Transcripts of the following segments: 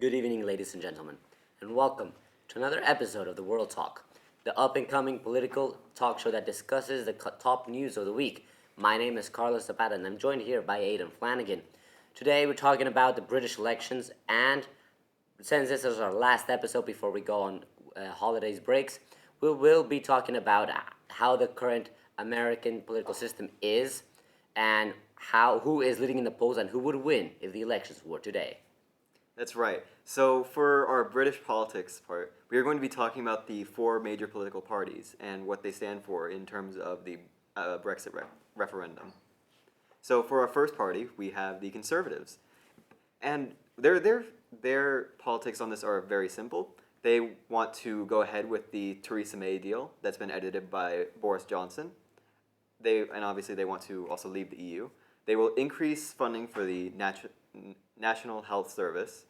Good evening, ladies and gentlemen, and welcome to another episode of the World Talk, the up and coming political talk show that discusses the top news of the week. My name is Carlos Zapata, and I'm joined here by Aidan Flanagan. Today, we're talking about the British elections, and since this is our last episode before we go on holidays breaks, we will be talking about how the current American political system is, and how who is leading in the polls and who would win if the elections were today. That's right. So, for our British politics part, we are going to be talking about the four major political parties and what they stand for in terms of the Brexit referendum. So, for our first party, we have the Conservatives. And their politics on this are very simple. They want to go ahead with the Theresa May deal that's been edited by Boris Johnson. And obviously they want to also leave the EU. They will increase funding for the National Health Service,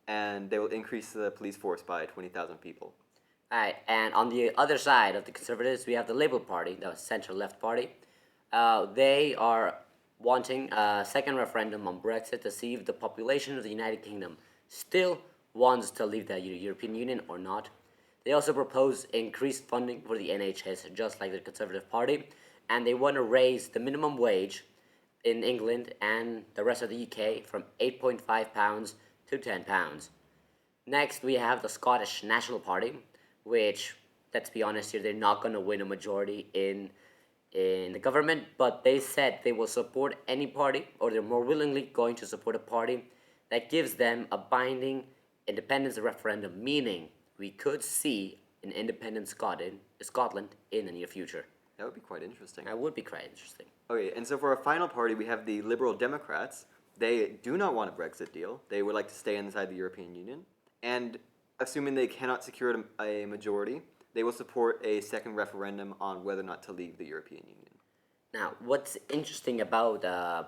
and they will increase the police force by 20,000 people. Alright, and on the other side of the Conservatives, we have the Labour Party, the centre-left party. They are wanting a second referendum on Brexit to see if the population of the United Kingdom still wants to leave the European Union or not. They also propose increased funding for the NHS, just like the Conservative Party, and they want to raise the minimum wage in England and the rest of the UK from £8.5 to £10. Next, we have the Scottish National Party, which, let's be honest here, they're not going to win a majority in the government, but they said they will support any party, or they're more willingly going to support a party that gives them a binding independence referendum, meaning we could see an independent Scotland in the near future. That would be quite interesting. That would be quite interesting. Okay, and so for our final party, we have the Liberal Democrats. They do not want a Brexit deal. They would like to stay inside the European Union. And assuming they cannot secure a majority, they will support a second referendum on whether or not to leave the European Union. Now, what's interesting about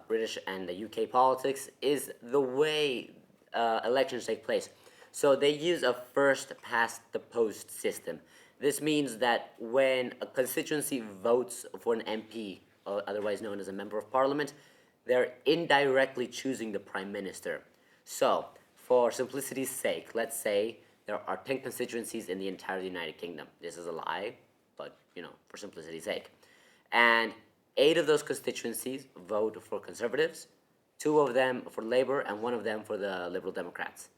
British and the UK politics is the way elections take place. So they use a first past the post system. This means that when a constituency votes for an MP, otherwise known as a member of parliament, they're indirectly choosing the prime minister. So, for simplicity's sake, let's say there are 10 constituencies in the entire United Kingdom. This is a lie, but for simplicity's sake. And 8 of those constituencies vote for Conservatives, 2 of them for Labour, and 1 of them for the Liberal Democrats.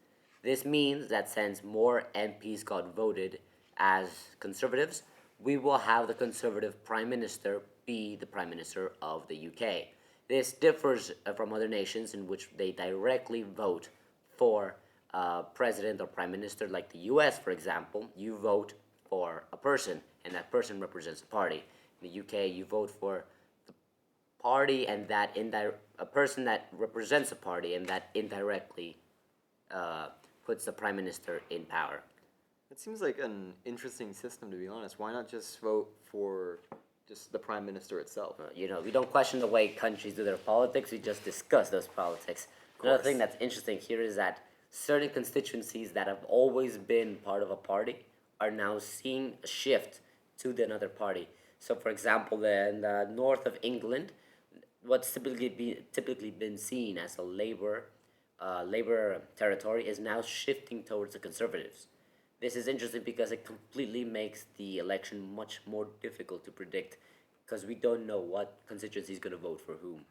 This means that since more MPs got voted as Conservatives, we will have the Conservative Prime Minister be the Prime Minister of the UK. This differs from other nations in which they directly vote for President or Prime Minister, like the US, for example. You vote for a person, and that person represents a party. In the UK, you vote for the party, and that a person that represents a party, and that indirectly puts the Prime Minister in power. It seems like an interesting system, to be honest. Why not just vote for just the prime minister itself? We don't question the way countries do their politics. We just discuss those politics. Another thing that's interesting here is that certain constituencies that have always been part of a party are now seeing a shift to another party. So, for example, in the north of England, what's typically been seen as a Labour territory is now shifting towards the Conservatives. This is interesting because it completely makes the election much more difficult to predict, because we don't know what constituency is going to vote for whom.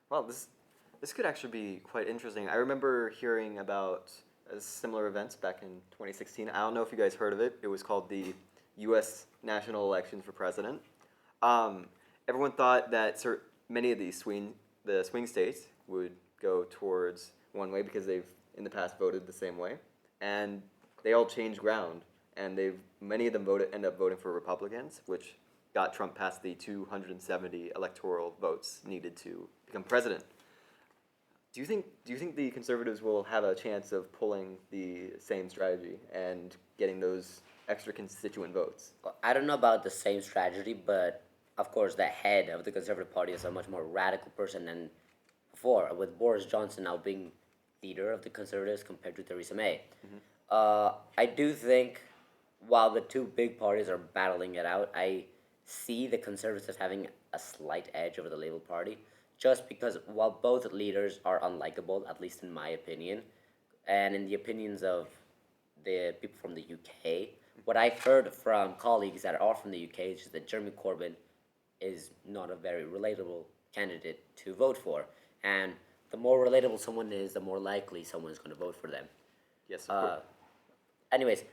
Well, this could actually be quite interesting. I remember hearing about similar events back in 2016. I don't know if you guys heard of it. It was called the U.S. National Election for President. Everyone thought that many of the swing states would go towards one way because they've in the past voted the same way, and they all changed ground, and many of them end up voting for Republicans, which got Trump past the 270 electoral votes needed to become president. Do you think the Conservatives will have a chance of pulling the same strategy and getting those extra constituent votes? I don't know about the same strategy, but of course, the head of the Conservative Party is a much more radical person than before, with Boris Johnson now being leader of the Conservatives compared to Theresa May. I do think, while the two big parties are battling it out, I see the Conservatives having a slight edge over the Labour Party, just because while both leaders are unlikable, at least in my opinion, and in the opinions of the people from the UK, what I've heard from colleagues that are from the UK is just that Jeremy Corbyn is not a very relatable candidate to vote for. And the more relatable someone is, the more likely someone's going to vote for them. Yes, of course. Anyways,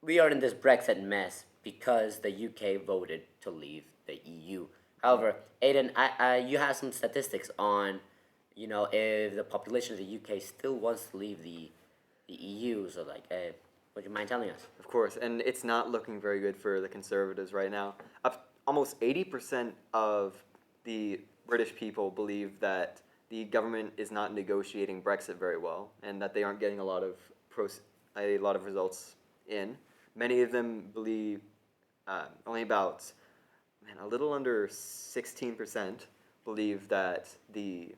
we are in this Brexit mess because the UK voted to leave the EU. However, Aiden, you have some statistics on, if the population of the UK still wants to leave the EU. So, like, would you mind telling us? Of course, and it's not looking very good for the Conservatives right now. Almost 80% of the British people believe that the government is not negotiating Brexit very well, and that they aren't getting a lot of results in. Many of them believe only about a little under 16% believe that the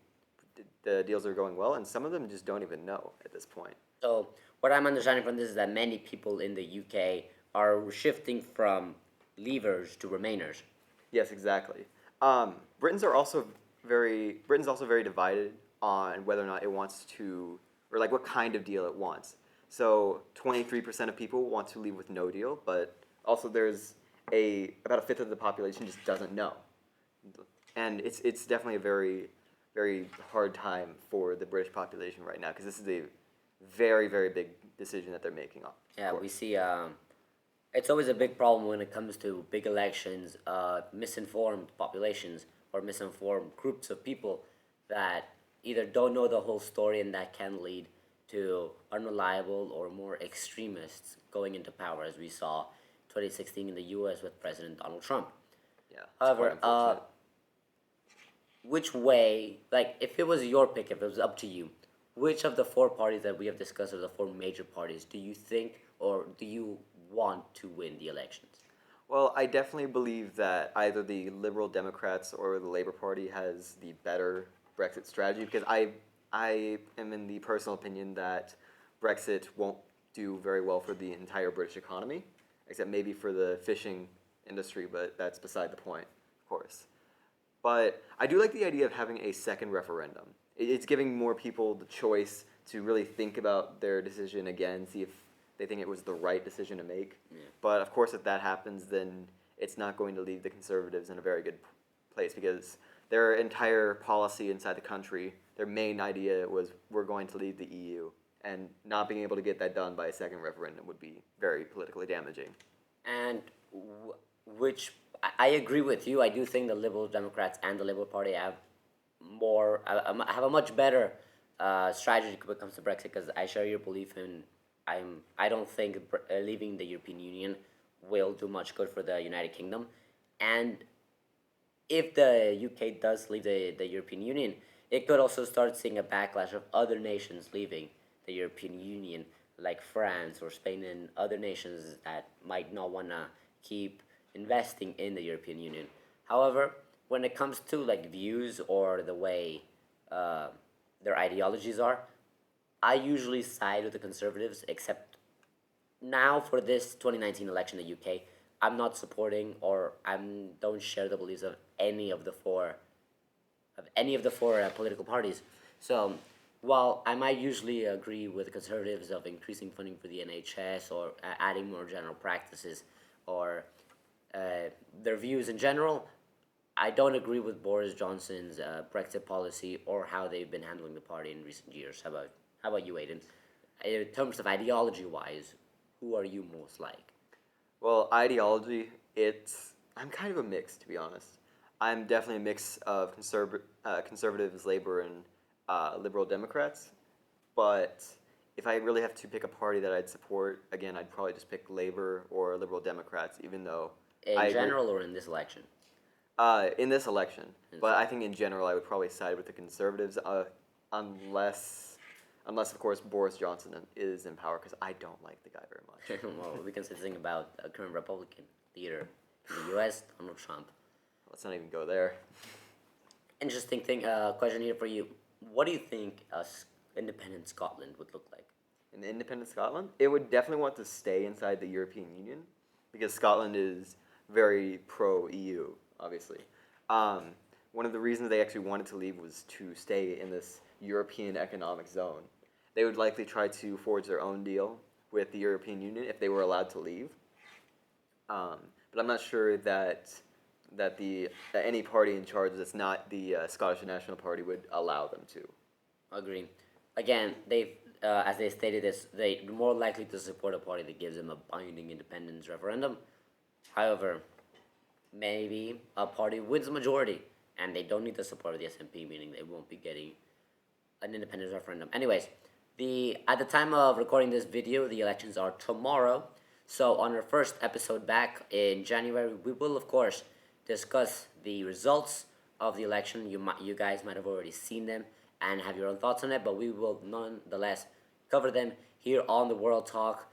deals are going well, and some of them just don't even know at this point. So, what I'm understanding from this is that many people in the UK are shifting from leavers to remainers. Yes, exactly. Britain's also very divided on whether or not it wants to, or like what kind of deal it wants. So 23% of people want to leave with no deal, but also there's about a fifth of the population just doesn't know, and it's definitely a very hard time for the British population right now because this is a very big decision that they're making. Yeah, we see. It's always a big problem when it comes to big elections. Misinformed populations or misinformed groups of people that either don't know the whole story, and that can lead to unreliable or more extremists going into power, as we saw 2016 in the U.S. with President Donald Trump. Yeah. It's However, quite unfortunate. which way, like, if it was your pick, if it was up to you, which of the four parties that we have discussed, or the four major parties, do you think or do you want to win the elections? Well, I definitely believe that either the Liberal Democrats or the Labour Party has the better Brexit strategy because I am in the personal opinion that Brexit won't do very well for the entire British economy, except maybe for the fishing industry, but that's beside the point, of course. But I do like the idea of having a second referendum. It's giving more people the choice to really think about their decision again, see if they think it was the right decision to make. Yeah. But of course, if that happens, then it's not going to leave the Conservatives in a very good place because their entire policy inside the country, their main idea was we're going to leave the EU. And not being able to get that done by a second referendum would be very politically damaging. And which I agree with you. I do think the Liberal Democrats and the Liberal Party have have a much better strategy when it comes to Brexit because I share your belief in I don't think leaving the European Union will do much good for the United Kingdom, and if the UK does leave the European Union, it could also start seeing a backlash of other nations leaving the European Union, like France or Spain and other nations that might not want to keep investing in the European Union. However, when it comes to like views or the way their ideologies are, I usually side with the Conservatives, except now for this 2019 election in the UK, I'm not supporting or I don't share the beliefs of any of the four political parties. So while I might usually agree with the Conservatives of increasing funding for the NHS or adding more general practices or their views in general, I don't agree with Boris Johnson's Brexit policy or how they've been handling the party in recent years. How about you, Aiden? In terms of ideology-wise, who are you most like? Well, ideology, I'm kind of a mix, to be honest. I'm definitely a mix of conservatives, Labor, and Liberal Democrats. But if I really have to pick a party that I'd support, again, I'd probably just pick Labor or Liberal Democrats, even though In general or in this election? in this election. But I think in general, I would probably side with the Conservatives, unless of course Boris Johnson is in power, because I don't like the guy very much. Well, we can say the thing about a current Republican leader in the U.S., Donald Trump. Let's not even go there. Interesting thing. Question here for you. What do you think independent Scotland would look like? In independent Scotland, it would definitely want to stay inside the European Union because Scotland is very pro-EU, obviously. One of the reasons they actually wanted to leave was to stay in this European economic zone. they would likely try to forge their own deal with the European Union if they were allowed to leave. But I'm not sure that any party in charge that's not the Scottish National Party would allow them to. Agree. Again, as they stated this, they're more likely to support a party that gives them a binding independence referendum. However, maybe a party wins a majority and they don't need the support of the SNP, meaning they won't be getting an independence referendum. Anyways, at the time of recording this video, the elections are tomorrow. So on our first episode back in January, we will of course discuss the results of the election. You guys might have already seen them and have your own thoughts on it, but we will nonetheless cover them here on the World Talk,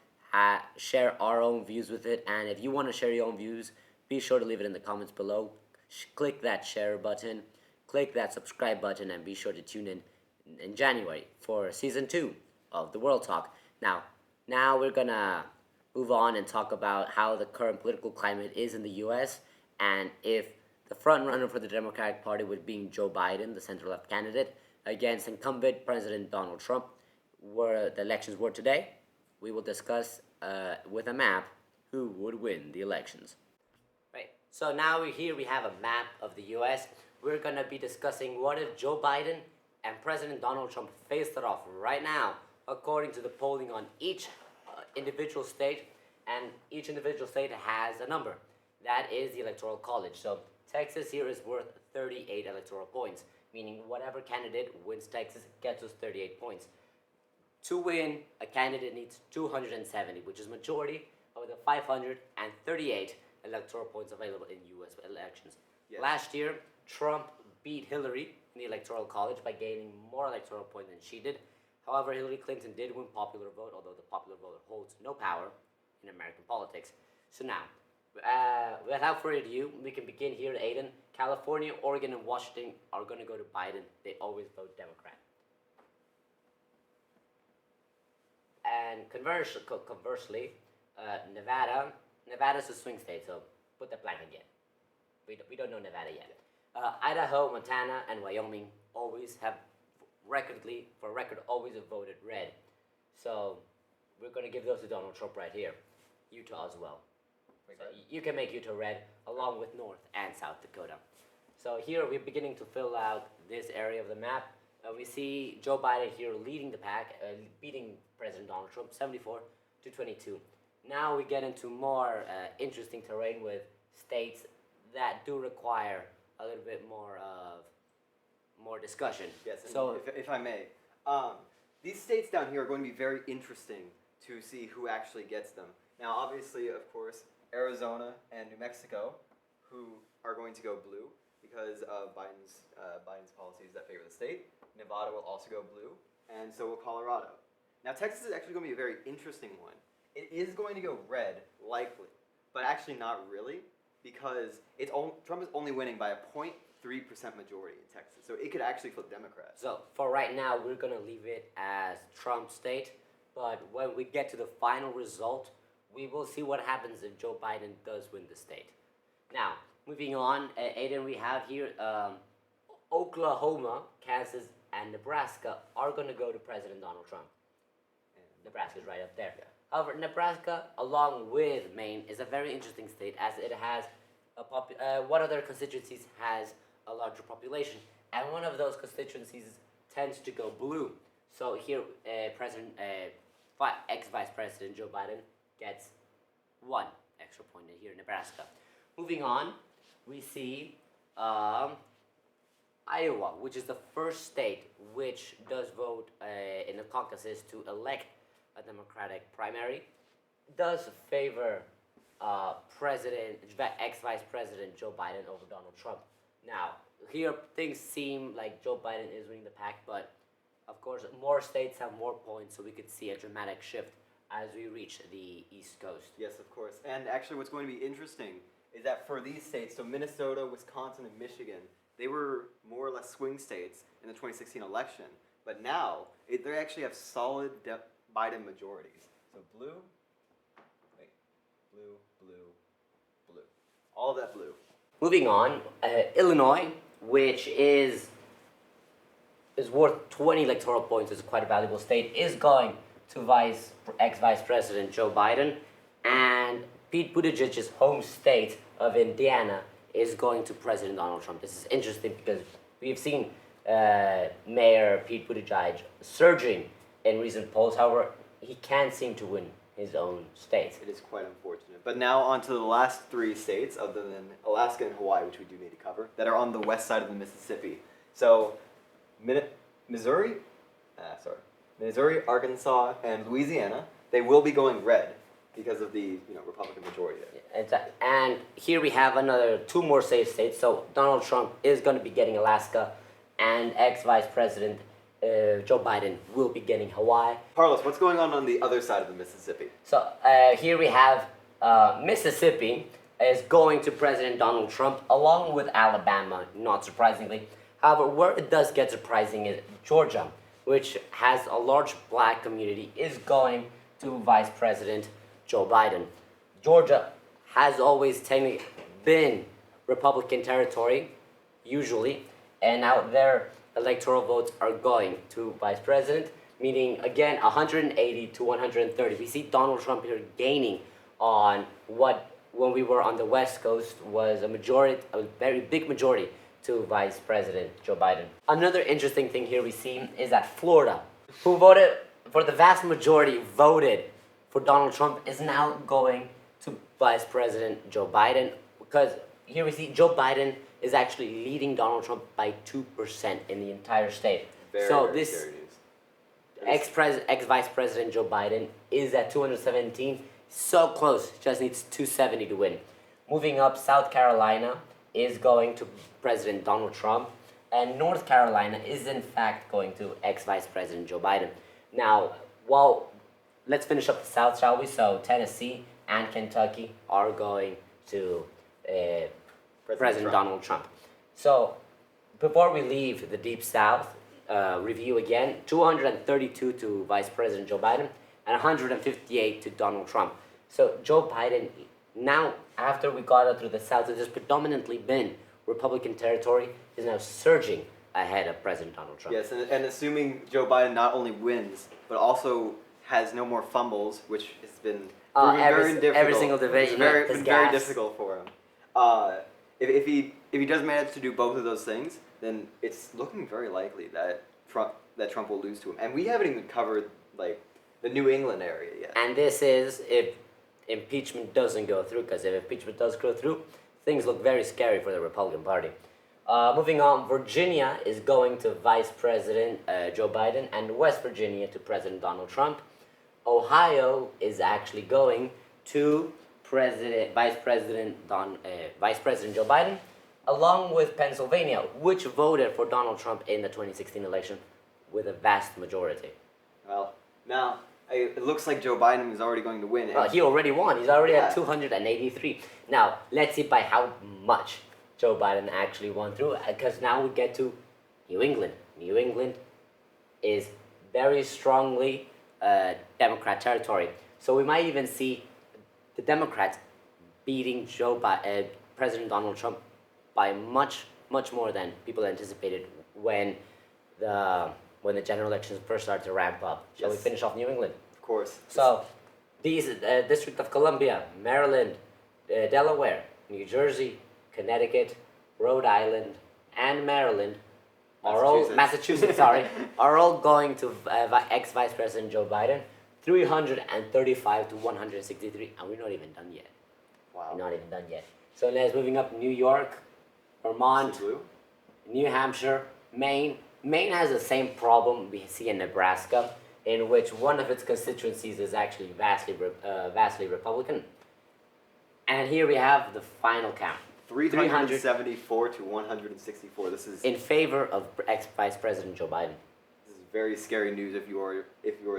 share our own views with it, and if you want to share your own views, be sure to leave it in the comments below. Click that share button, click that subscribe button, and be sure to tune in January for season 2 of the World Talk. Now we're gonna move on and talk about how the current political climate is in the US, and if the front runner for the Democratic Party would be Joe Biden, the center-left candidate, against incumbent President Donald Trump, where the elections were today. We will discuss with a map who would win the elections. Right, so now we have a map of the US. We're gonna be discussing what if Joe Biden and President Donald Trump faced it off right now, according to the polling on each individual state, and each individual state has a number. That is the Electoral College. So Texas here is worth 38 electoral points, meaning whatever candidate wins Texas gets us 38 points. To win, a candidate needs 270, which is majority of the 538 electoral points available in U.S. elections. Yes. Last year, Trump beat Hillary in the Electoral College by gaining more electoral points than she did. However, Hillary Clinton did win popular vote, although the popular vote holds no power in American politics. So now, without further ado, we can begin here. Aiden, California, Oregon, and Washington are going to go to Biden. They always vote Democrat. And conversely, Nevada's a swing state, so put that blank again. We don't know Nevada yet. Idaho, Montana, and Wyoming always have always have voted red. So we're going to give those to Donald Trump right here. Utah as well. So you can make Utah red along with North and South Dakota. So here we're beginning to fill out this area of the map. We see Joe Biden here leading the pack, beating President Donald Trump 74-22. Now we get into more interesting terrain with states that do require a little bit more discussion. Yes, so if I may, these states down here are going to be very interesting to see who actually gets them. Now, obviously, of course, Arizona and New Mexico, who are going to go blue because of Biden's policies that favor the state. Nevada will also go blue, and so will Colorado. Now, Texas is actually going to be a very interesting one. It is going to go red, likely, but actually not really, because Trump is only winning by a 0.3% majority in Texas, so it could actually flip Democrat. So for right now, we're going to leave it as Trump state, but when we get to the final result, we will see what happens if Joe Biden does win the state. Now, moving on, Aiden, we have here Oklahoma, Kansas, and Nebraska are going to go to President Donald Trump. Nebraska's right up there. Yeah. However, Nebraska, along with Maine, is a very interesting state as it has one of their constituencies has a larger population, and one of those constituencies tends to go blue. So here, ex-Vice President Joe Biden gets 1 extra point here in Nebraska. Moving on, we see Iowa, which is the first state which does vote in the caucuses to elect a Democratic primary, does favor ex-Vice President Joe Biden over Donald Trump. Now, here things seem like Joe Biden is winning the pack, but of course more states have more points, so we could see a dramatic shift as we reach the East Coast. Yes, of course. And actually what's going to be interesting is that for these states, so Minnesota, Wisconsin, and Michigan, they were more or less swing states in the 2016 election. But now, they actually have solid Biden majorities. So blue, blue. All of that blue. Moving on, Illinois, which is is worth 20 electoral points, is quite a valuable state, is going to ex-Vice President Joe Biden, and Pete Buttigieg's home state of Indiana is going to President Donald Trump. This is interesting because we've seen Mayor Pete Buttigieg surging in recent polls. However, he can't seem to win his own state. It is quite unfortunate. But now on to the last three states, other than Alaska and Hawaii, which we do need to cover, that are on the west side of the Mississippi. So, Missouri, Arkansas, and Louisiana, they will be going red because of the Republican majority there. Exactly. And here we have another two more safe states. So Donald Trump is going to be getting Alaska, and ex-Vice President Joe Biden will be getting Hawaii. Carlos, what's going on the other side of the Mississippi? So here we have Mississippi is going to President Donald Trump, along with Alabama, not surprisingly. However, where it does get surprising is Georgia, which has a large black community, is going to Vice President Joe Biden. Georgia has always technically been Republican territory, usually, and now their electoral votes are going to Vice President, meaning again 180 to 130. We see Donald Trump here gaining on what, when we were on the West Coast, was a very big majority to Vice President Joe Biden. Another interesting thing here we see is that Florida, who voted for the vast majority, voted for Donald Trump, is now going to Vice President Joe Biden, because here we see Joe Biden is actually leading Donald Trump by 2% in the entire state. Very this ex-Vice President Joe Biden is at 217, so close, just needs 270 to win. Moving up, South Carolina is going to President Donald Trump, and North Carolina is in fact going to ex-Vice President Joe Biden. Now, let's finish up the South, shall we? So Tennessee and Kentucky are going to President Donald Trump. So before we leave the Deep South, review again, 232 to Vice President Joe Biden and 158 to Donald Trump. So Joe Biden, now after we got out through the South, it has predominantly been Republican territory, is now surging ahead of President Donald Trump. Yes, and assuming Joe Biden not only wins, but also has no more fumbles, which has been very difficult. Every single debate, it's very difficult for him. If he does manage to do both of those things, then it's looking very likely that Trump will lose to him. And we haven't even covered like the New England area yet. And this is if impeachment doesn't go through, because if impeachment does go through, things look very scary for the Republican Party. Moving on, Virginia is going to Vice President Joe Biden, and West Virginia to President Donald Trump. Ohio is actually going to Vice President Joe Biden, along with Pennsylvania, which voted for Donald Trump in the 2016 election with a vast majority. Well, now it looks like Joe Biden is already going to win. He already won. He's already at 283. Now, let's see by how much Joe Biden actually won through, because now we get to New England. New England is very strongly Democrat territory. So we might even see the Democrats beating President Donald Trump by much, much more than people anticipated when the general elections first started to ramp up. Shall we finish off New England? Of course. So, these District of Columbia, Maryland, Delaware, New Jersey, Connecticut, Rhode Island, and Maryland are all going to ex-Vice President Joe Biden, 335 to 163, and we're not even done yet. Wow. We're not even done yet. So let's moving up, New York, Vermont, New Hampshire, Maine. Maine has the same problem we see in Nebraska, in which one of its constituencies is actually vastly Republican. And here we have the final count. 374 to 164. This is in favor of ex-Vice President Joe Biden. This is very scary news if you're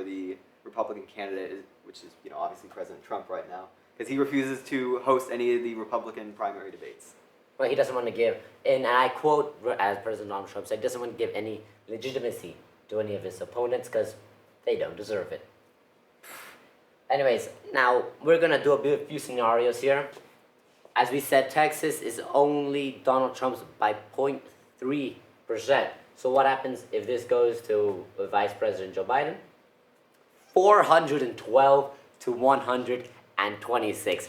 the Republican candidate, which is obviously President Trump right now, because he refuses to host any of the Republican primary debates. Well, he doesn't want to give, and I quote as President Donald Trump said, doesn't want to give any legitimacy to any of his opponents because they don't deserve it. Anyways, now we're gonna do a few scenarios here. As we said, Texas is only Donald Trump's by 0.3%. So what happens if this goes to Vice President Joe Biden? 412 to 126.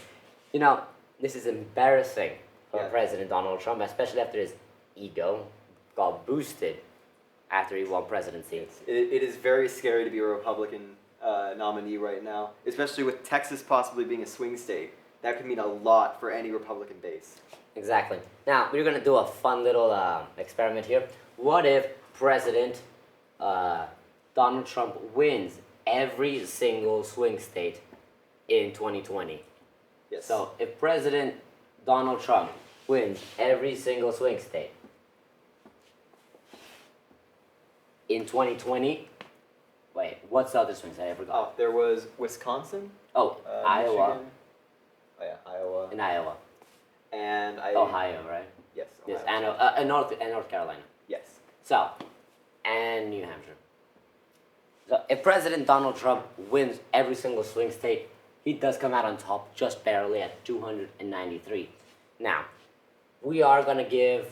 You know, this is embarrassing for Yeah. President Donald Trump, especially after his ego got boosted after he won presidency. It is very scary to be a Republican nominee right now, especially with Texas possibly being a swing state. That could mean a lot for any Republican base. Exactly. Now, we're going to do a fun little experiment here. What if President Donald Trump wins every single swing state in 2020? Yes. So, if President Donald Trump wins every single swing state in 2020, wait, what's the other swing state? I forgot. Oh, there was Wisconsin, Oh, Iowa. Michigan. Oh yeah, Iowa. In Iowa. And Ohio, right? Yes. Yes, Ohio. and North Carolina. Yes. So, and New Hampshire. So, if President Donald Trump wins every single swing state, he does come out on top just barely at 293. Now, we are going to give,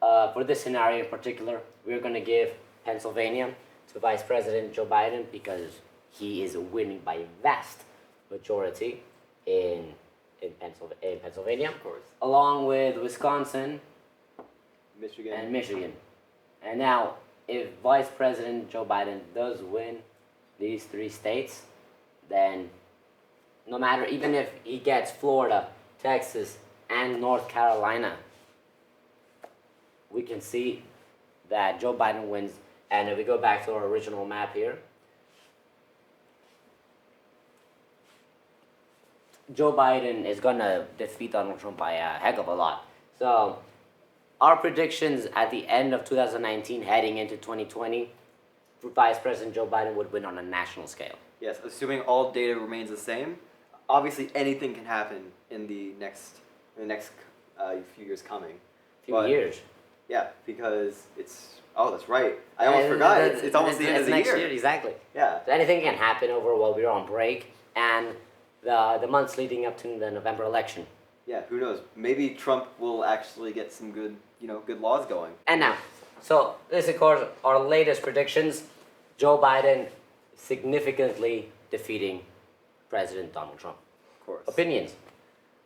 for this scenario in particular, we're going to give Pennsylvania to Vice President Joe Biden because he is winning by a vast majority in Pennsylvania, Of course. along with Wisconsin Michigan. and Michigan. And now, if Vice President Joe Biden does win these three states, then no matter, even if he gets Florida, Texas, and North Carolina, we can see that Joe Biden wins. And if we go back to our original map here, Joe Biden is going to defeat Donald Trump by a heck of a lot. So, our predictions at the end of 2019, heading into 2020, Vice President Joe Biden would win on a national scale. Yes, assuming all data remains the same. Obviously, anything can happen in the next few years coming. Few But- years. Yeah, because it's. Oh, that's right. I almost forgot. It's almost the end of the next year. Exactly. Yeah. So anything can happen over while we're on break and the months leading up to the November election. Yeah. Who knows? Maybe Trump will actually get some good laws going. And now, so this of course our latest predictions. Joe Biden significantly defeating President Donald Trump. Of course. Opinions.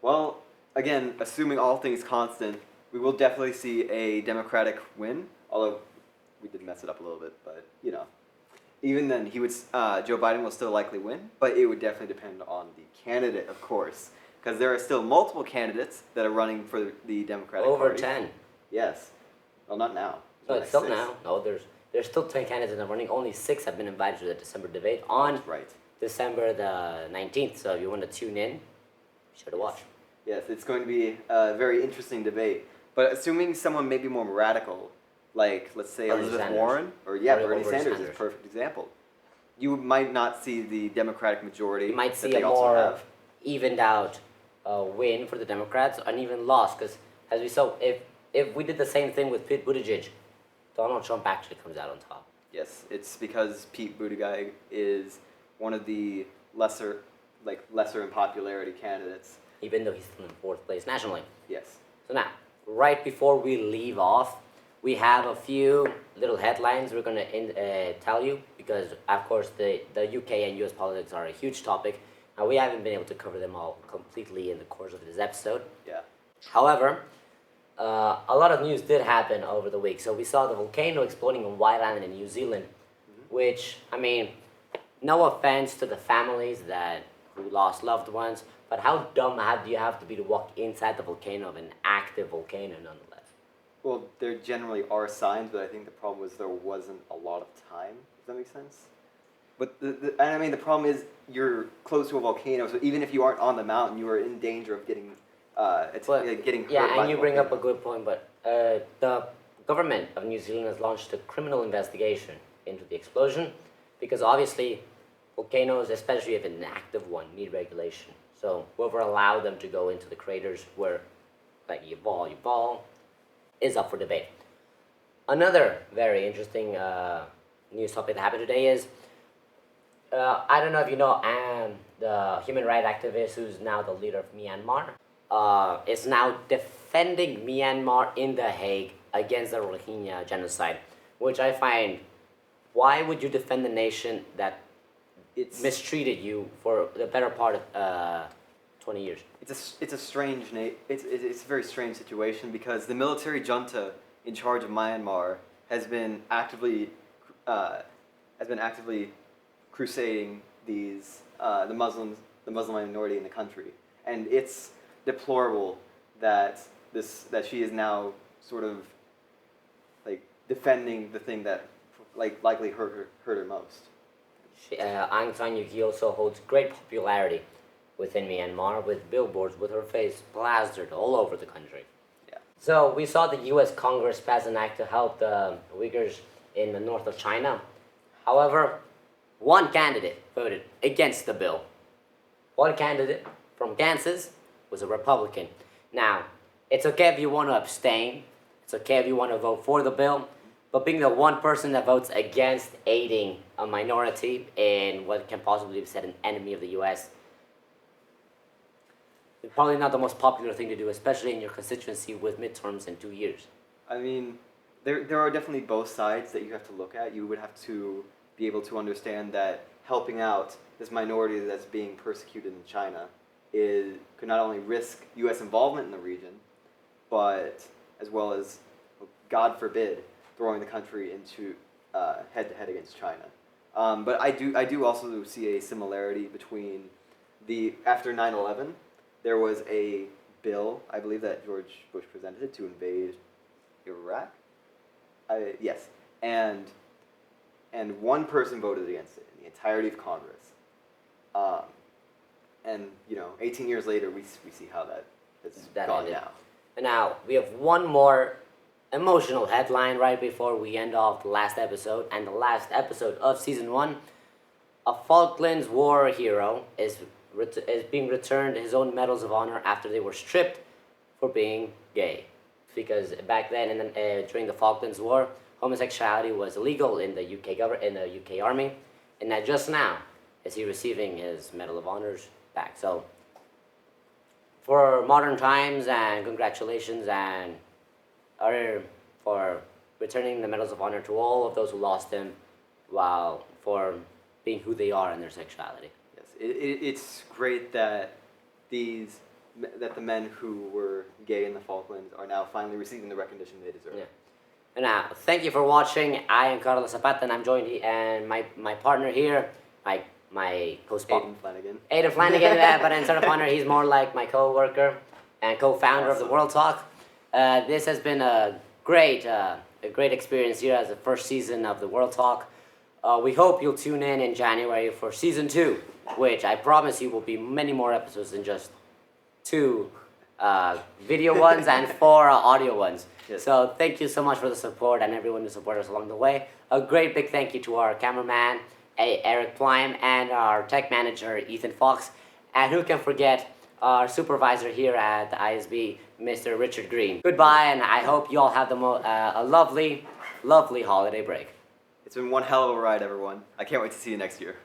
Well, again, assuming all things constant, we will definitely see a Democratic win. Although we did mess it up a little bit, but even then, Joe Biden will still likely win. But it would definitely depend on the candidate, of course, because there are still multiple candidates that are running for the Democratic Over Party. 10. Yes. Well, not now. No, Like it's still 6. now. No, there's still 10 candidates in the running. Only 6 have been invited to the December debate on Right. December the 19th. So if you want to tune in, be sure to watch. Yes, it's going to be a very interesting debate. But assuming someone maybe more radical, like let's say Bernie Elizabeth Sanders. Warren, or Or Bernie Bernie Sanders is Sanders. a perfect example. You might not see the Democratic majority. You might that see they a also more have. evened out win for the Democrats, an even loss. Because as we saw, if we did the same thing with Pete Buttigieg, Donald Trump actually comes out on top. Yes, it's because Pete Buttigieg is one of the lesser in popularity candidates. Even though he's still in 4th place nationally. Yes. So now, right before we leave off, we have a few little headlines we're going to tell you because, of course, the UK and US politics are a huge topic, and we haven't been able to cover them all completely in the course of this episode. Yeah. However, a lot of news did happen over the week. So we saw the volcano exploding in White Island in New Zealand, which, I mean, no offense to the families who lost loved ones, but how dumb do you have to be to walk inside the volcano of an active volcano nonetheless? Well, there generally are signs, but I think the problem was there wasn't a lot of time. Does that make sense? But the problem is you're close to a volcano, so even if you aren't on the mountain, you are in danger of getting getting hurt. Yeah, by and you the bring up a volcano. good point, but the government of New Zealand has launched a criminal investigation into the explosion because obviously volcanoes, especially if an active one, need regulation. So whoever allowed them to go into the craters where you fall, is up for debate. Another very interesting news topic that happened today is, I don't know if you know, the human rights activist who's now the leader of Myanmar, is now defending Myanmar in The Hague against the Rohingya genocide, which I find, why would you defend the nation that It's mistreated you for the better part of 20 years? it's a strange it's a very strange situation because the military junta in charge of Myanmar has been actively crusading the Muslim minority in the country, and it's deplorable that she is now sort of like defending the thing that like likely hurt her most. Aung San Suu Kyi also holds great popularity within Myanmar, with billboards with her face plastered all over the country. Yeah. So we saw the U.S. Congress pass an act to help the Uyghurs in the north of China. However, one candidate voted against the bill. One candidate from Kansas was a Republican. Now, it's okay if you want to abstain. It's okay if you want to vote for the bill. But being the one person that votes against aiding a minority in what can possibly be said an enemy of the U.S., it's probably not the most popular thing to do, especially in your constituency with midterms in 2 years. I mean, there are definitely both sides that you have to look at. You would have to be able to understand that helping out this minority that's being persecuted in China could not only risk U.S. involvement in the region, but as well as, God forbid, throwing the country into head-to-head against China. But I do also see a similarity between after 9/11, there was a bill, I believe that George Bush presented to invade Iraq. Yes, and one person voted against it in the entirety of Congress. And 18 years later, we see how that has gone ended. now. And now we have one more emotional headline right before we end off the last episode, and the last episode of season 1. A Falklands War hero is being returned his own medals of honor after they were stripped for being gay, because back then during the Falklands War, homosexuality was illegal in the UK Army, and that just now is he receiving his medal of honors back. So for modern times, and congratulations and for returning the medals of honor to all of those who lost them while for being who they are in their sexuality. Yes, it's great that the men who were gay in the Falklands are now finally receiving the recognition they deserve. Yeah. And now, thank you for watching. I am Carlos Zapata, and I'm joined and my partner here, my Aiden Flanagan. Aiden Flanagan, but instead of partner, he's more like my co-worker and co-founder of the World Talk. This has been a great experience here as the first season of the World Talk. We hope you'll tune in January for season 2, which I promise you will be many more episodes than just 2 video ones and 4 audio ones. Yes. So thank you so much for the support and everyone who supported us along the way. A great big thank you to our cameraman, Eric Plime, and our tech manager, Ethan Fox. And who can forget our supervisor here at the ISB, Mr. Richard Green. Goodbye, and I hope you all have a lovely, lovely holiday break. It's been one hell of a ride, everyone. I can't wait to see you next year.